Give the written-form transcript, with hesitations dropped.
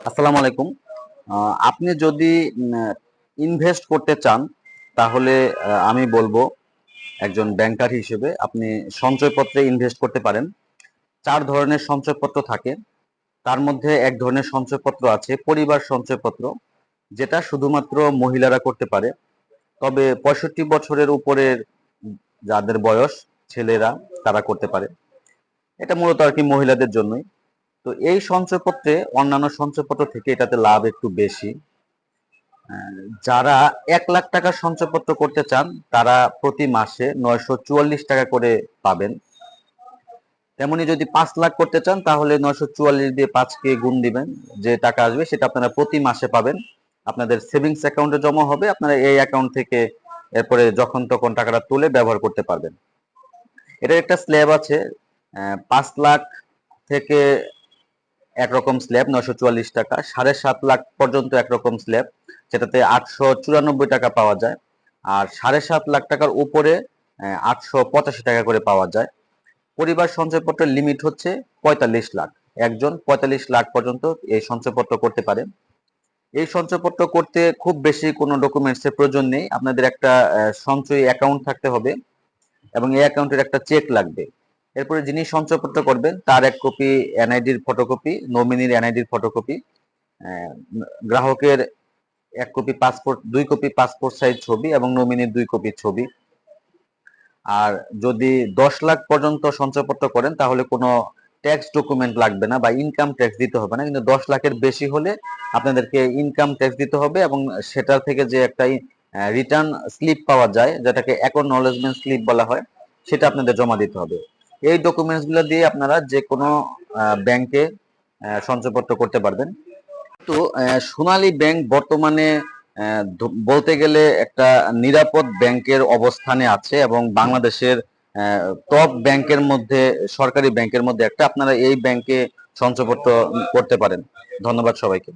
আসসালামু আলাইকুম। আপনি যদি ইনভেস্ট করতে চান তাহলে আমি বলবো একজন ব্যাংকার হিসেবে আপনি সঞ্চয়পত্রে ইনভেস্ট করতে পারেন। ৪ ধরনের সঞ্চয়পত্র থাকে। তার মধ্যে এক ধরনের সঞ্চয়পত্র আছে পরিবার সঞ্চয়পত্র, যেটা শুধুমাত্র মহিলারা করতে পারে। তবে ৬৫ বছরের উপরের যাদের বয়স ছেলেরা তারা করতে পারে। এটা মূলত আরকি মহিলাদের জন্যই। তো এই সঞ্চয়পত্রে অন্যান্য সঞ্চয়পত্র থেকে এটাতে লাভ একটু বেশি। যারা ১,০০,০০০ টাকার সঞ্চয়পত্র করতে চান তারা প্রতি মাসে ৯৪৪ টাকা করে পাবেন। তেমনি যদি ৫,০০,০০০ করতে চান তাহলে ৯৪৪ দিয়ে ৫ কে গুণ দিবেন, যে টাকা আসবে সেটা আপনারা প্রতি মাসে পাবেন। আপনাদের সেভিংস অ্যাকাউন্টে জমা হবে, আপনারা এই অ্যাকাউন্ট থেকে এরপরে যখন তখন টাকাটা তুলে ব্যবহার করতে পারবেন। এটার একটা স্ল্যাব আছে, ৫,০০,০০০ থেকে একরকম স্ল্যাব ৯৪৪ টাকা, ৭,৫০,০০০ পর্যন্ত একরকম স্ল্যাব, যেটাতে ৮৯৪ টাকা পাওয়া যায়। আর ৭,৫০,০০০ টাকার উপরে ৮৮৫ টাকা করে পাওয়া যায়। পরিবার সঞ্চয়পত্রের লিমিট হচ্ছে ৪৫ লাখ। একজন ৪৫ লাখ পর্যন্ত এই সঞ্চয়পত্র করতে পারে। এই সঞ্চয়পত্র করতে খুব বেশি কোনো ডকুমেন্টসের প্রয়োজন নেই। আপনাদের একটা সঞ্চয়ী অ্যাকাউন্ট থাকতে হবে এবং এই অ্যাকাউন্টের একটা চেক লাগবে। এরপরে যিনি সঞ্চয়পত্র করবেন তার ১ কপি এনআইডির ফটোকপি, নমিনির এনআইডির ফটোকপি, গ্রাহকের ১ copy passport, ২ copy passport size ছবি এবং নমিনির ২ কপি ছবি। আর যদি ১০ লাখ পর্যন্ত সঞ্চয়পত্র করেন তাহলে কোনো ট্যাক্স ডকুমেন্ট লাগবে না বা ইনকাম ট্যাক্স দিতে হবে না। কিন্তু ১০ লাখের বেশি হলে আপনাদেরকে ইনকাম ট্যাক্স দিতে হবে এবং সেটা থেকে যে একটা রিটার্ন স্লিপ পাওয়া যায়, যেটাকে অ্যাকনলেজমেন্ট স্লিপ বলা হয়, সেটা আপনাদের জমা দিতে হবে। এই ডকুমেন্টসগুলো দিয়ে আপনারা যে কোনো ব্যাংকে সঞ্চয়পত্র করতে পারবেন। তো সোনালী ব্যাংক বর্তমানে বলতে গেলে একটা নিরাপদ ব্যাংকের অবস্থানে আছে এবং বাংলাদেশের টপ ব্যাংকের মধ্যে, সরকারি ব্যাংকের মধ্যে একটা। আপনারা এই ব্যাংকে সঞ্চয়পত্র করতে পারেন। ধন্যবাদ সবাইকে।